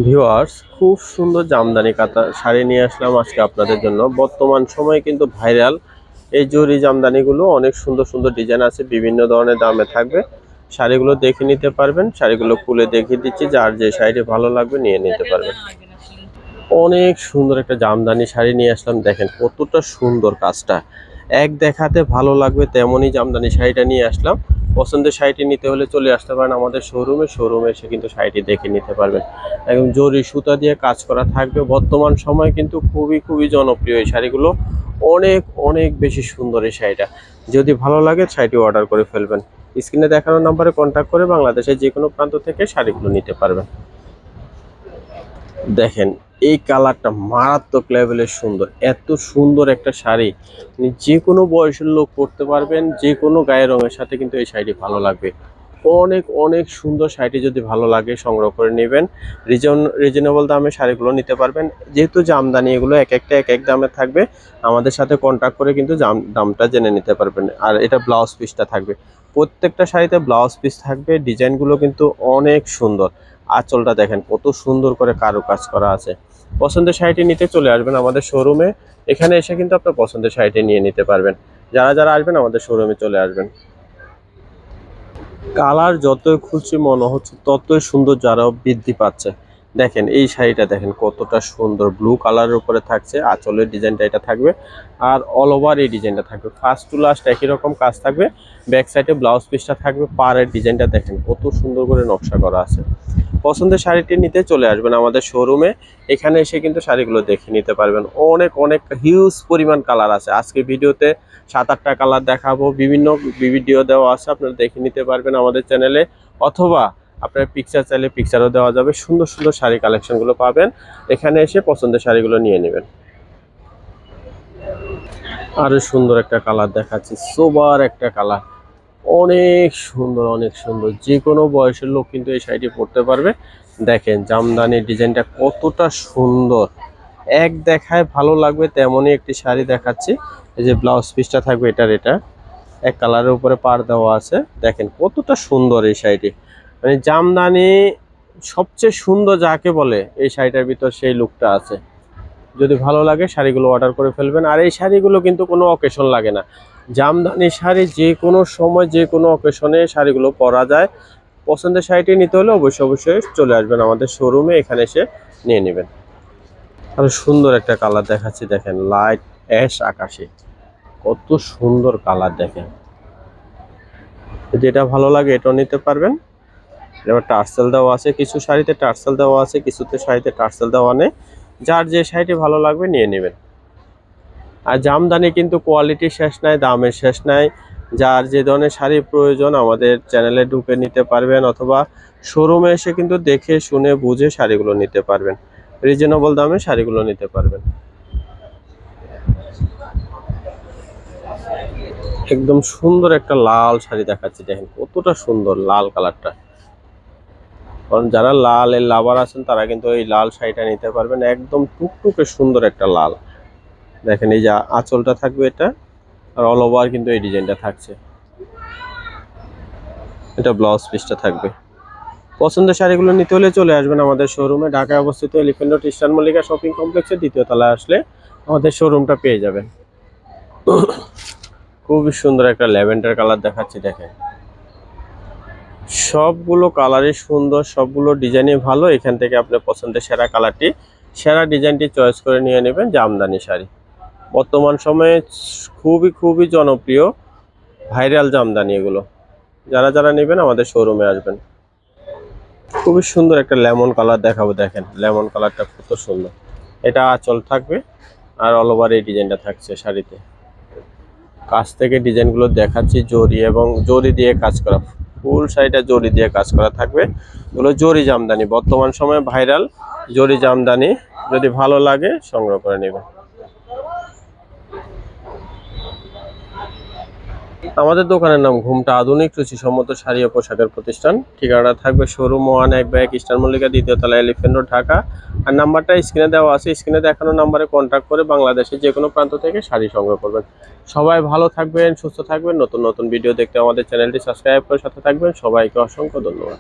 Viewers, খুব সুন্দর জামদানি কাঁথা শাড়ি নিয়ে আসলাম আজকে আপনাদের জন্য। বর্তমান সময়ে কিন্তু ভাইরাল এই জরি জামদানিগুলো অনেক সুন্দর সুন্দর ডিজাইন আছে, বিভিন্ন ধরনের দামে থাকবে। শাড়িগুলো দেখে নিতে পারবেন, শাড়িগুলো খুলে দেখিয়ে দিচ্ছি, যার যে শাড়িটি ভালো লাগবে নিয়ে নিতে পারবেন। অনেক সুন্দর একটা জামদানি শাড়ি নিয়ে আসলাম, দেখেন কতটা সুন্দর কাজটা। এক দেখাতে ভালো লাগবে তেমনই জামদানি শাড়িটা নিয়ে আসলাম। পছন্দের শাড়িটি নিতে হলে চলে আসতে পারেন আমাদের শোরুমে এসে কিন্তু শাড়িটি দেখে নিতে পারবেন। একদম জরি সুতা দিয়ে কাজ করা থাকবে। বর্তমান সময় কিন্তু খুবই জনপ্রিয় এই শাড়িগুলো। অনেক অনেক বেশি সুন্দর এই শাড়িটা। যদি ভালো লাগে শাড়িটি অর্ডার করে ফেলবেন। স্ক্রিনে দেখানো নাম্বারে কন্ট্যাক্ট করে বাংলাদেশের যে কোনো প্রান্ত থেকে শাড়িগুলো নিতে পারবেন। দেখেন এই কালারটা মারাত্মক লেভেলের সুন্দর। এত সুন্দর একটা শাড়ি যে কোনো বয়সের লোক পরতে পারবেন, যে কোনো গায়ের রঙের সাথে কিন্তু এই শাড়িটি ভালো লাগবে। অনেক অনেক সুন্দর। শাড়িটি যদি ভালো লাগে সংগ্রহ করে নেবেন। রিজনেবল দামে শাড়িগুলো নিতে পারবেন। যেহেতু জামদানি এগুলো এক একটা এক এক দামে থাকবে, আমাদের সাথে কন্ট্যাক্ট করে কিন্তু দামটা জেনে নিতে পারবেন। আর এটা ব্লাউজ পিসটা থাকবে, প্রত্যেকটা শাড়িতে ব্লাউজ পিস থাকবে। ডিজাইনগুলো কিন্তু অনেক সুন্দর। আঁচলটা দেখেন কত সুন্দর করে কারুকাজ করা আছে। পছন্দের শাড়িটি নিতে চলে আসবেন আমাদের শোরুমে। এখানে এসে কিন্তু আপনার পছন্দের শাড়িটি নিয়ে নিতে পারবেন। যারা যারা আসবেন আমাদের শোরুমে চলে আসবেন। কালার যতই খুলছি মনে হচ্ছে ততই সুন্দর যারা বৃদ্ধি পাচ্ছে। দেখেন এই শাড়িটা দেখেন কতটা সুন্দর, ব্লু কালারের উপরে থাকছে। আঁচলের ডিজাইনটা এটা থাকবে, আর অল ওভার এই ডিজাইনটা থাকবে। ফার্স্ট টু লাস্ট একই রকম কাজ থাকবে। ব্যাক সাইডে ব্লাউজ পিসটা থাকবে। পাড়ের ডিজাইনটা দেখেন কত সুন্দর করে নকশা করা আছে। পছন্দের শাড়িটি নিতে চলে আসবেন আমাদের শোরুমে। এখানে এসে কিন্তু শাড়িগুলো দেখে নিতে পারবেন। অনেক অনেক হিউজ পরিমাণ কালার আছে। আজকে ভিডিওতে 7-8টা কালার দেখাবো। বিভিন্ন ভিডিও দেওয়া আছে, আপনারা দেখে নিতে পারবেন আমাদের চ্যানেলে। অথবা আপনার পিকচার চাইলে পিকচারও দেওয়া যাবে। সুন্দর সুন্দর শাড়ি কালেকশনগুলো পাবেন। এখানে এসে পছন্দের শাড়িগুলো নিয়ে নেবেন। আরো সুন্দর একটা কালার দেখাচ্ছি, সোবার একটা কালার। অনেক সুন্দর অনেক সুন্দর। যে কোনো বয়সের লোক কিন্তু এই শাড়িটি পরতে পারবে। দেখেন জামদানির ডিজাইনটা কতটা সুন্দর। এক দেখায় ভালো লাগবে তেমনই একটি শাড়ি দেখাচ্ছি। এই যে ব্লাউজ পিসটা থাকবে এটা এক কালারের উপরে পাড় দেওয়া আছে। দেখেন কতটা সুন্দর এই শাড়িটি। মানে জামদানি সবচেয়ে সুন্দর যাকে বলে এই শাড়িটার ভিতর সেই লুকটা আছে। যদি ভালো লাগে শাড়িগুলো অর্ডার করে ফেলবেন। আর এই শাড়িগুলো কিন্তু কোনো অকেশন লাগে না। জামদানি শাড়ি যে কোনো সময় যে কোনো অকেশনে শাড়িগুলো পরা যায়। পছন্দের শাড়িটি নিতে হলে অবশ্যই চলে আসবেন আমাদের শোরুমে। এখানে এসে নিয়ে নেবেন। আর সুন্দর একটা কালার দেখাচ্ছি, দেখেন লাইট অ্যাশ আকাশি। কত সুন্দর কালার দেখেন। যদি এটা ভালো লাগে এটাও নিতে পারবেন। এবার টার্সেল দেওয়া আছে, কিছু শাড়িতে টার্সেল দেওয়া আছে, কিছুতে শাড়িতে টার্সেল দেওয়া নেই। যার যে শাড়িটি ভালো লাগবে নিয়ে নেবেন। আর জামদানি কিন্তু কোয়ালিটি শেষ নাই, দামের শেষ নাই। যার যে ধরনের শাড়ি প্রয়োজন আমাদের চ্যানেলে ঢুকে নিতে পারবেন, অথবা শোরুমে এসে কিন্তু দেখে শুনে বুঝে শাড়িগুলো নিতে পারবেন। রিজনেবল দামে শাড়িগুলো নিতে পারবেন। একদম সুন্দর একটা লাল শাড়ি দেখাচ্ছি, দেখেন কতটা সুন্দর লাল কালারটা। কারণ যারা লাল এর লাভার আছেন তারা কিন্তু এই লাল শাড়িটা নিতে পারবেন। একদম টুকটুকে সুন্দর একটা লাল। দেখেন এই যে আঁচলটা থাকবে এটা, আর অল ওভার কিন্তু এই ডিজাইনটা থাকছে। এটা ব্লাউজ পিসটা থাকবে। পছন্দের শাড়িগুলো নিতে হলে চলে আসবেন আমাদের শোরুমে। ঢাকায় অবস্থিত elephant road eastern Mallika shopping কমপ্লেক্সের 2য় তলায় আসলে আমাদের শোরুমটা পেয়ে যাবেন। খুবই সুন্দর একটা ল্যাভেন্ডার কালার দেখাচ্ছি, দেখেন সবগুলো কালারই সুন্দর, সবগুলো ডিজাইনই ভালো। এখান থেকে আপনার পছন্দের সেরা কালারটি, সেরা ডিজাইনটি চয়েস করে নিয়ে নেবেন। জামদানি শাড়ি বর্তমান সময়ে খুবই জনপ্রিয়, ভাইরাল জামদানি এগুলো। যারা যারা নেবেন আমাদের শোরুমে আসবেন। খুবই সুন্দর একটা লেমন কালার দেখাবো, দেখেন লেমন কালারটা কত সুন্দর। এটা আঁচল থাকবে, আর অল ওভার এই ডিজাইনটা থাকছে শাড়িতে। কাছ থেকে ডিজাইনগুলো দেখাচ্ছি, জরি এবং জরি দিয়ে কাজ করা। ফুল শাড়িটা জরি দিয়ে কাজ করা থাকবে। এগুলো জরি জামদানি, বর্তমান সময়ে ভাইরাল জরি জামদানি। যদি ভালো লাগে সংগ্রহ করে নেবেন। আমাদের দোকানের নাম ঘুমটা আধুনিক রুচিসম্মত শাড়ি ও পোশাকের প্রতিষ্ঠান। ঠিকানা থাকবে শোরুম 1 ইস্টার্ন মল্লিকা 2য় তলা এলিফ্যান্ট রোড ঢাকা। আর নাম্বারটা স্ক্রিনে দেওয়া আছে, স্ক্রিনে দেখানো নাম্বারে কন্ট্যাক্ট করে বাংলাদেশের যে কোনো প্রান্ত থেকে শাড়ি সংগ্রহ করবেন। সবাই ভালো থাকবেন, সুস্থ থাকবেন। নতুন নতুন ভিডিও দেখতে আমাদের চ্যানেলটি সাবস্ক্রাইব করে সাথে থাকবেন। সবাইকে অসংখ্য ধন্যবাদ।